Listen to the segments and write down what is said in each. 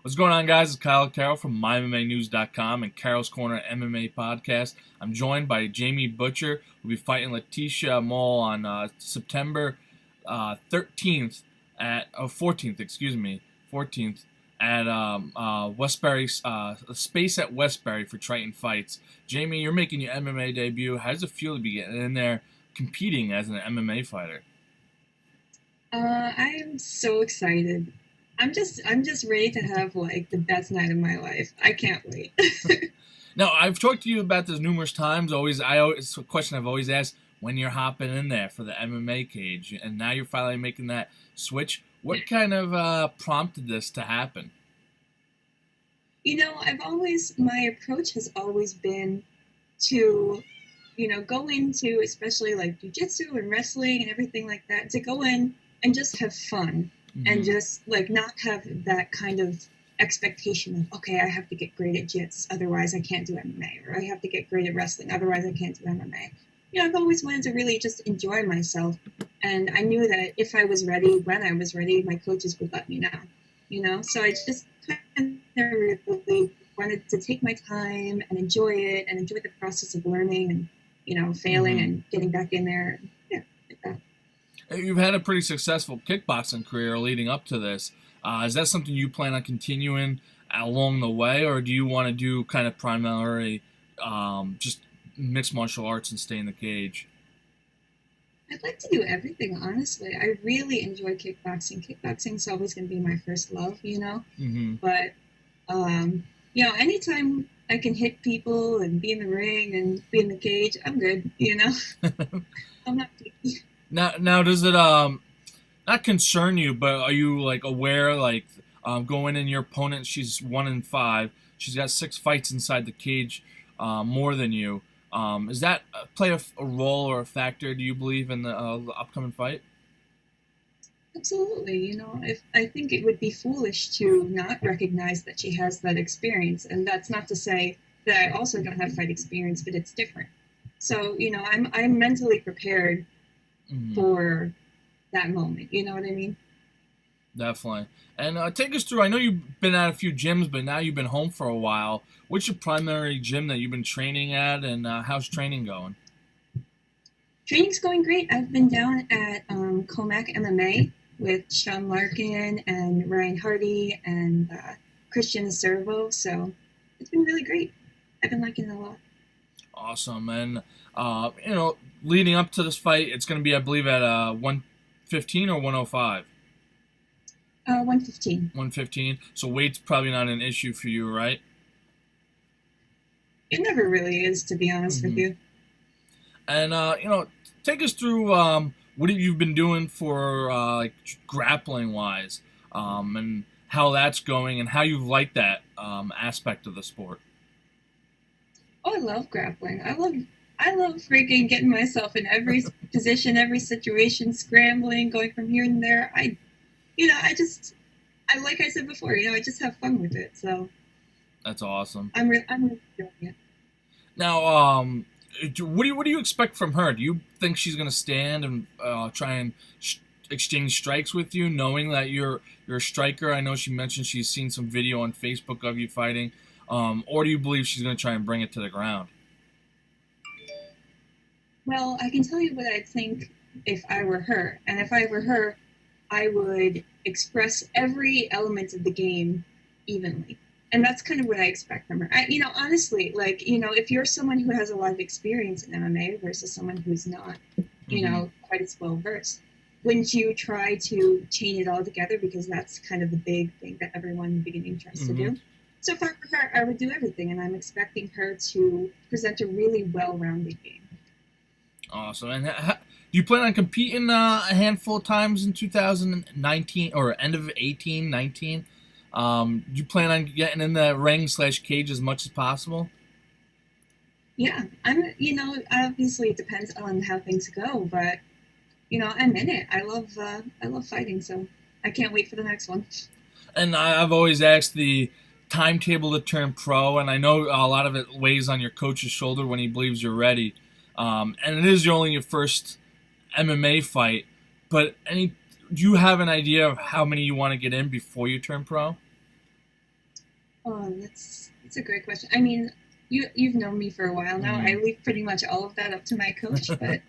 What's going on, guys? It's Carroll from MyMMAnews.com and Carroll's Corner MMA podcast. I'm joined by Jaime Butcher, who'll be fighting Letitia Moll on September 13th at 14th, 14th at Westbury Space at Westbury for Triton Fights. Jaime, you're making your MMA debut. How does it feel to be getting in there competing as an MMA fighter? I am so excited. I'm just ready to have like the best night of my life. I can't wait. Now, I've talked to you about this numerous times. It's a question I've always asked when you're hopping in there for the MMA cage, and now you're finally making that switch. What kind of prompted this to happen? My approach has always been to, go into, especially like jujitsu and wrestling and everything like that, to go in and just have fun and just like not have that kind of expectation of, okay, I have to get great at jits, otherwise I can't do MMA, or I have to get great at wrestling, otherwise I can't do MMA. I've always wanted to really just enjoy myself, and I knew that if I was ready, when I was ready, my coaches would let me know. So I just kind of really wanted to take my time and enjoy it and enjoy the process of learning and, failing and getting back in there. Yeah, like that. You've had a pretty successful kickboxing career leading up to this. Is that something you plan on continuing along the way, or do you want to do kind of primarily just mixed martial arts and stay in the cage? I'd like to do everything, honestly. I really enjoy kickboxing. Kickboxing is always going to be my first love. But, anytime I can hit people and be in the ring and be in the cage, I'm good, I'm not picky. Now, does it not concern you, but are you like aware, like going in your opponent? She's 1-5. She's got 6 fights inside the cage, more than you. Is that play a role or a factor? Do you believe in the upcoming fight? Absolutely. If I think it would be foolish to not recognize that she has that experience, and that's not to say that I also don't have fight experience, but it's different. So, I'm mentally prepared for that moment. You know what I mean? Definitely. And take us through, I know you've been at a few gyms, but now you've been home for a while. What's your primary gym that you've been training at, and how's training going? Training's going great. I've been down at Comac MMA with Sean Larkin and Ryan Hardy and Christian Servo, so it's been really great. I've been liking it a lot. Awesome. And, leading up to this fight, it's going to be, I believe, at 115 or 105? 115. 115. So weight's probably not an issue for you, right? It never really is, to be honest with you. And, take us through what have you been doing for like grappling-wise, and how that's going and how you've liked that aspect of the sport. Oh, I love grappling. I love freaking getting myself in every position, every situation, scrambling, going from here and there. Like I said before, I just have fun with it. So that's awesome. I'm really enjoying it. Now, what do you expect from her? Do you think she's going to stand and try and exchange strikes with you, knowing that you're a striker? I know she mentioned she's seen some video on Facebook of you fighting. Or do you believe she's going to try and bring it to the ground? Well, I can tell you what I think if I were her. And if I were her, I would express every element of the game evenly. And that's kind of what I expect from her. Honestly, if you're someone who has a lot of experience in MMA versus someone who's not, quite as well versed, wouldn't you try to chain it all together? Because that's kind of the big thing that everyone in the beginning tries to do. So if I were her, I would do everything, and I'm expecting her to present a really well-rounded game. Awesome. And do you plan on competing a handful of times in 2019 or end of 18, 19? Do you plan on getting in the ring/cage as much as possible? Yeah, obviously it depends on how things go, but I'm in it. I love fighting, so I can't wait for the next one. And I've always asked the timetable to turn pro, and I know a lot of it weighs on your coach's shoulder when he believes you're ready. And it is only your first MMA fight, but do you have an idea of how many you want to get in before you turn pro? Oh, that's a great question. I mean, you've known me for a while now. I Mm. leave pretty much all of that up to my coach, but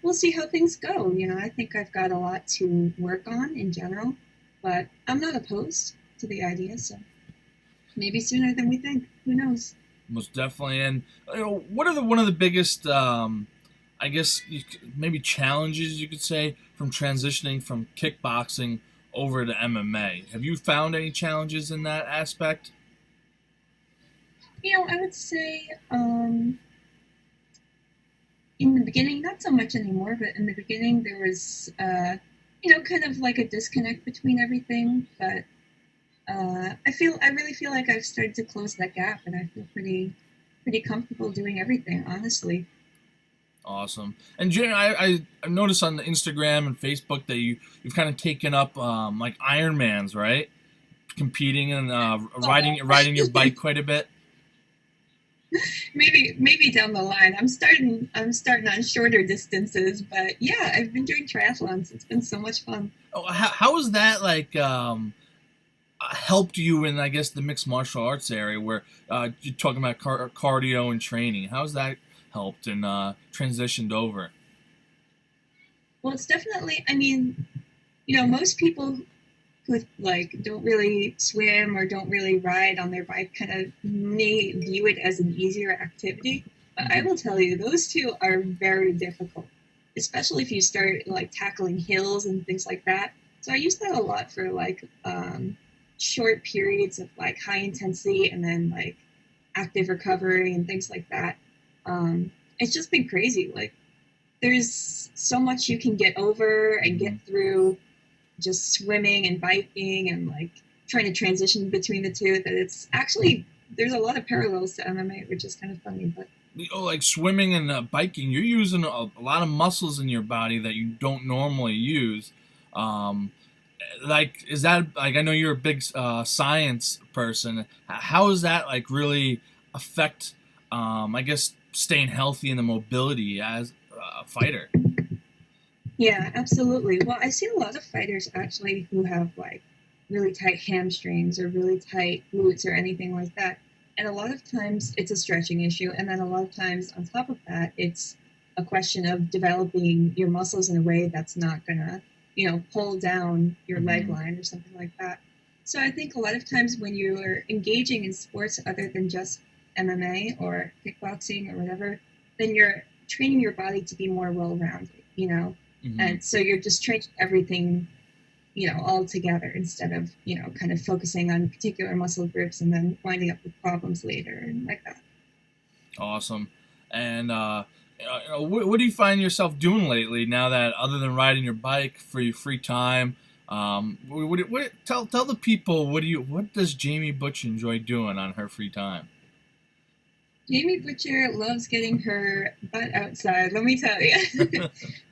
we'll see how things go. I think I've got a lot to work on in general, but I'm not opposed to the idea, so maybe sooner than we think. Who knows? Most definitely. And what are one of the biggest, I guess, maybe challenges you could say from transitioning from kickboxing over to MMA? Have you found any challenges in that aspect? I would say in the beginning, not so much anymore, but in the beginning there was kind of like a disconnect between everything, but I really feel like I've started to close that gap, and I feel pretty comfortable doing everything, honestly. Awesome. And Jay, I noticed on the Instagram and Facebook that you've kind of taken up like Ironmans, right? Competing and riding your bike quite a bit. Maybe down the line. I'm starting on shorter distances, but yeah, I've been doing triathlons. It's been so much fun. Oh, how has that like helped you in, I guess, the mixed martial arts area where you're talking about cardio and training? How's that helped and transitioned over? Well, it's definitely. I mean, most people who like don't really swim or don't really ride on their bike kind of may view it as an easier activity. But I Hmm. will tell you, those two are very difficult, especially if you start like tackling hills and things like that. So I use that a lot for like short periods of like high intensity and then like active recovery and things like that. It's just been crazy. Like there's so much you can get over and get Hmm. through just swimming and biking and like trying to transition between the two that it's actually there's a lot of parallels to MMA, which is kind of funny. But Oh, like swimming and biking, you're using a lot of muscles in your body that you don't normally use. Um, like, is that like, I know you're a big science person. How does that like really affect, I guess, staying healthy and the mobility as a fighter? yeah, absolutely. Well, I see a lot of fighters actually who have like really tight hamstrings or really tight glutes or anything like that. And a lot of times it's a stretching issue. And then a lot of times on top of that, it's a question of developing your muscles in a way that's not going to, pull down your leg Hmm. line or something like that. So I think a lot of times when you are engaging in sports other than just MMA or kickboxing or whatever, then you're training your body to be more well rounded. Hmm. And so you're just training everything, all together instead of, kind of focusing on particular muscle groups and then winding up with problems later and like that. Awesome. And what do you find yourself doing lately now that other than riding your bike for your free time? Tell the people what does Jamie Butch enjoy doing on her free time? Jamie Butcher loves getting her butt outside, let me tell you.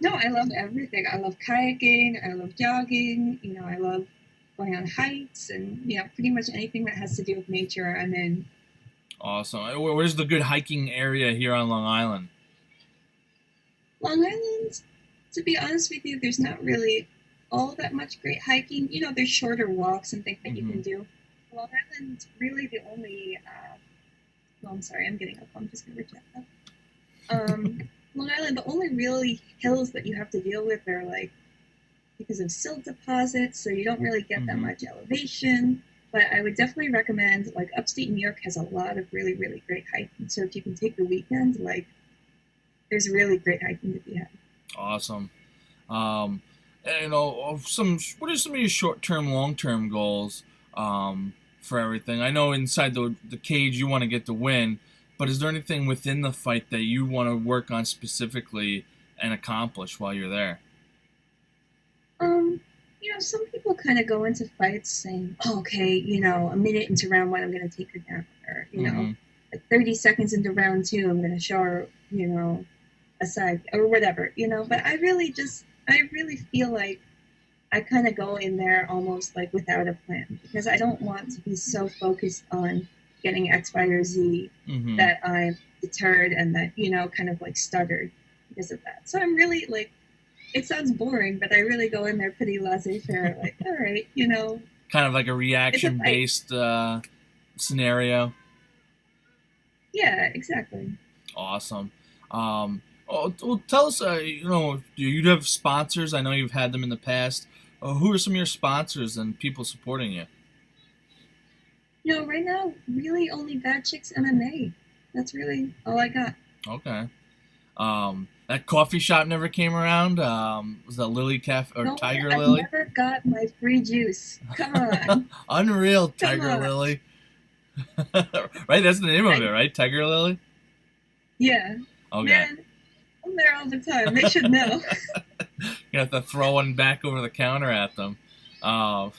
No, I love everything. I love kayaking. I love jogging. I love going on hikes and, pretty much anything that has to do with nature, I'm in. Awesome. Where's the good hiking area here on Long Island? Long Island, to be honest with you, there's not really all that much great hiking. There's shorter walks and things that you Hmm. can do. Long Island, really the only. Oh, I'm sorry, I'm getting up. I'm just gonna reject that. Long Island, the only really hills that you have to deal with are like because of silt deposits, so you don't really get that Hmm. much elevation. But I would definitely recommend like upstate New York has a lot of really really great hiking. So if you can take the weekend, like there's really great hiking to be had. Awesome. Um, and, some what are some of your short term, long term goals for everything? I know inside the cage you want to get the win, but is there anything within the fight that you want to work on specifically and accomplish while you're there? Um, some people kind of go into fights saying, oh, okay, a minute into round one, I'm going to take her down. Or, Mm-hmm. like 30 seconds into round two, I'm going to show her, a side or whatever. But I really feel like I kind of go in there almost like without a plan because I don't want to be so focused on getting X, Y, or Z Mm-hmm. that I'm deterred and that, kind of like stuttered because of that. So I'm really like, it sounds boring, but I really go in there pretty laissez faire, like, all right, Kind of like a it's a reaction fight. based. scenario. Yeah, exactly. Awesome. Well, tell us, do you have sponsors? I know you've had them in the past. Who are some of your sponsors and people supporting you? Right now, really only Bad Chicks MMA. That's really all I got. Okay. That coffee shop never came around. Was that Lily Cafe or No, Tiger I've Lily? never got my free juice. Come on. Unreal, Come Tiger on. Lily. Right, that's the name of it, I, right? Tiger Lily. yeah. Okay. Man, I'm there all the time. They should know. You have to throw one back over the counter at them. Um,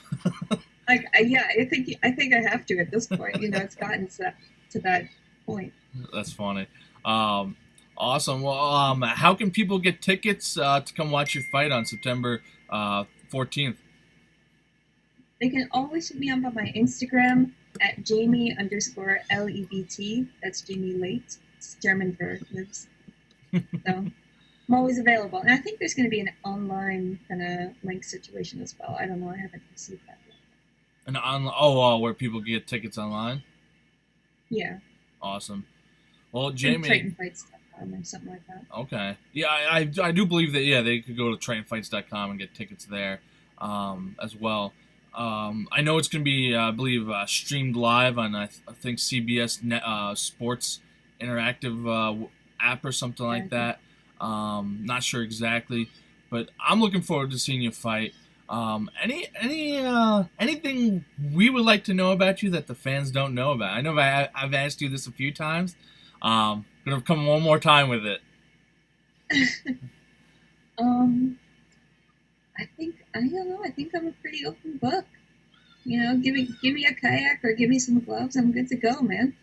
Yeah, I think I have to at this point. It's gotten to that point. that's funny. Um, awesome. Well, how can people get tickets to come watch your fight on September 14th? They can always hit me up on my Instagram at Jamie_LEBT. That's Jamie Late. It's German for lives. So I'm always available. And I think there's going to be an online kind of link situation as well. I don't know. I haven't received that yet. And where people get tickets online. Yeah. Awesome. Well, And Jamie. TritonFights.com or something like that. Okay. Yeah, I do believe that. Yeah, they could go to TritonFights.com and get tickets there, as well. I know it's going to be, I believe, streamed live on I think CBS Sports Interactive app or something like that. Not sure exactly, but I'm looking forward to seeing you fight. Anything we would like to know about you that the fans don't know about? I know I've asked you this a few times. Gonna come one more time with it. um, I don't know. I think I'm a pretty open book. Give me a kayak or give me some gloves. I'm good to go, man.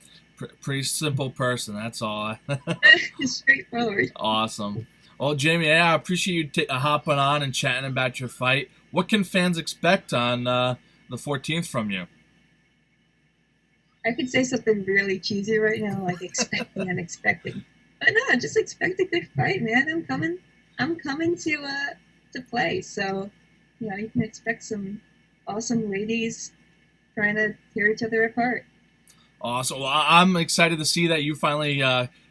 Pretty simple person. That's all. It's straightforward. Awesome. Well, Jamie, yeah, I appreciate you hopping on and chatting about your fight. What can fans expect on the 14th from you? I could say something really cheesy right now, like expect the unexpected. But no, just expect a good fight, man. I'm coming to play. So, you can expect some awesome ladies trying to tear each other apart. Awesome. Well, I'm excited to see that you finally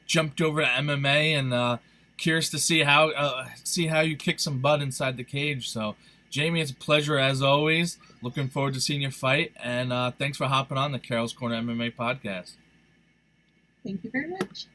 jumped over to MMA, and curious to see how you kick some butt inside the cage. So, Jamie, it's a pleasure as always. Looking forward to seeing your fight, and thanks for hopping on the Carroll's Corner MMA podcast. Thank you very much.